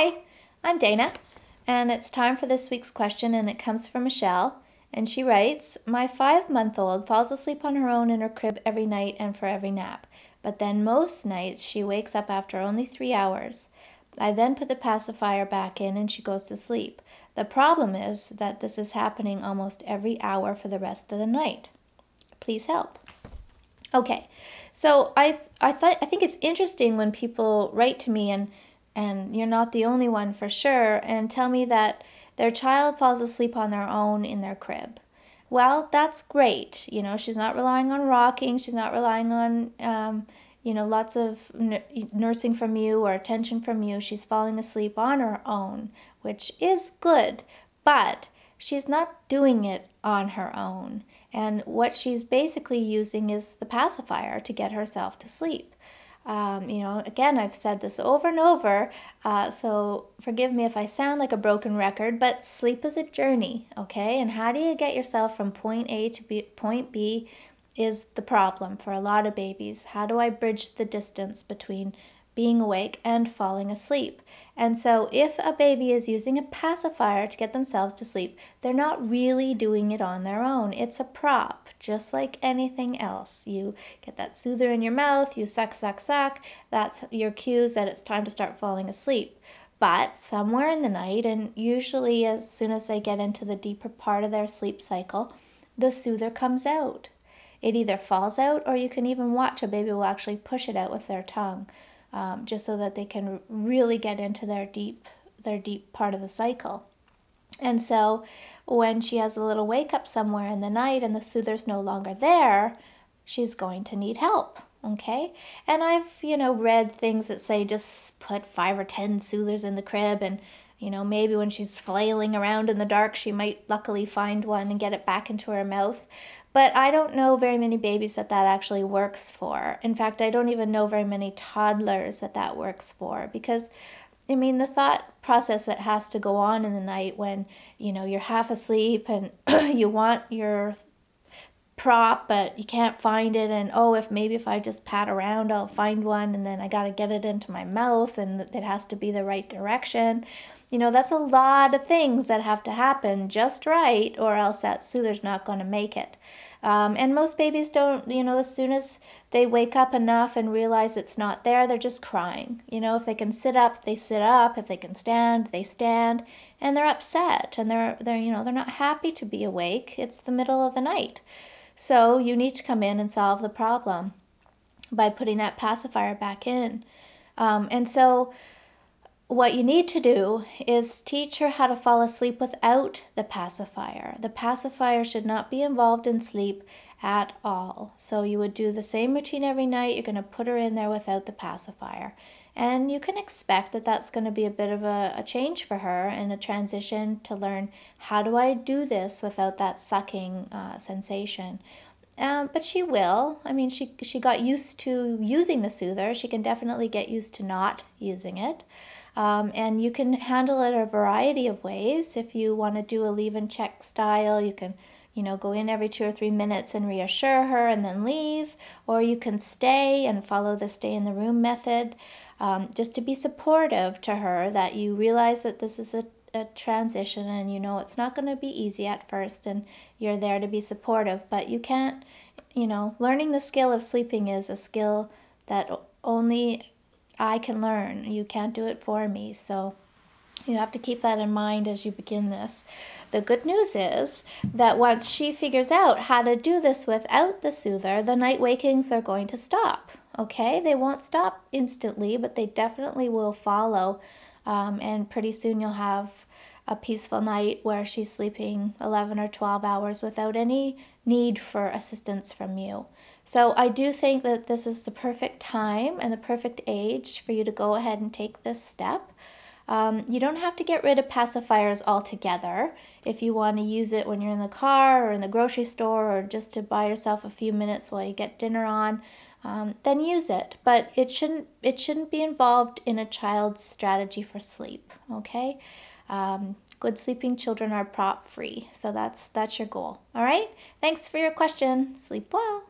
Hi, I'm Dana, and it's time for this week's question, and it comes from Michelle, and she writes, my 5-month-old falls asleep on her own in her crib every night and for every nap, but then most nights she wakes up after only 3 hours. I then put the pacifier back in and she goes to sleep. The problem is that this is happening almost every hour for the rest of the night. Please help. Okay, so I think it's interesting when people write to me, and you're not the only one for sure, and tell me that their child falls asleep on their own in their crib. Well, that's great. You know, she's not relying on rocking, she's not relying on lots of nursing from you or attention from you. She's falling asleep on her own, which is good, but she's not doing it on her own. And what she's basically using is the pacifier to get herself to sleep. Again, I've said this over and over, so forgive me if I sound like a broken record, but sleep is a journey, okay? And how do you get yourself from point A to point B is the problem for a lot of babies. How do I bridge the distance between being awake and falling asleep? And so if a baby is using a pacifier to get themselves to sleep, they're not really doing it on their own. It's a prop, just like anything else. You get that soother in your mouth, you suck, suck, suck. That's your cues that it's time to start falling asleep. But somewhere in the night, and usually as soon as they get into the deeper part of their sleep cycle, the soother comes out. It either falls out, or you can even watch a baby will actually push it out with their tongue, just so that they can really get into their deep part of the cycle. And so when she has a little wake up somewhere in the night and the soother's no longer there, she's going to need help, okay? And I've, read things that say just put 5 or 10 soothers in the crib, and maybe when she's flailing around in the dark, she might luckily find one and get it back into her mouth. But I don't know very many babies that actually works for. In fact, I don't even know very many toddlers that works for, because the thought process that has to go on in the night when, you're half asleep and you want your prop, but you can't find it, and if I just pat around, I'll find one, and then I got to get it into my mouth, and it has to be the right direction. That's a lot of things that have to happen just right, or else that soother's not going to make it. And most babies don't, as soon as they wake up enough and realize it's not there, they're just crying. If they can sit up, they sit up. If they can stand, they stand. And they're upset, and they're not happy to be awake. It's the middle of the night. So you need to come in and solve the problem by putting that pacifier back in. And so what you need to do is teach her how to fall asleep without the pacifier. The pacifier should not be involved in sleep at all. So you would do the same routine every night. You're going to put her in there without the pacifier. And you can expect that that's going to be a bit of a change for her, and a transition to learn, how do I do this without that sucking sensation? But she will. She got used to using the soother. She can definitely get used to not using it. And you can handle it a variety of ways. If you want to do a leave and check style, you can go in every 2 or 3 minutes and reassure her and then leave. Or you can stay and follow the stay in the room method, just to be supportive to her, that you realize that this is a transition, and it's not going to be easy at first, and you're there to be supportive. But you can't, learning the skill of sleeping is a skill that only I can learn. You can't do it for me. So you have to keep that in mind as you begin this. The good news is that once she figures out how to do this without the soother, the night wakings are going to stop. Okay? They won't stop instantly, but they definitely will follow. And pretty soon you'll have a peaceful night where she's sleeping 11 or 12 hours without any need for assistance from you. So I do think that this is the perfect time and the perfect age for you to go ahead and take this step. You don't have to get rid of pacifiers altogether. If you want to use it when you're in the car or in the grocery store, or just to buy yourself a few minutes while you get dinner on, then use it. But it shouldn't be involved in a child's strategy for sleep. Okay? Good sleeping children are prop free. So that's your goal. All right? Thanks for your question. Sleep well.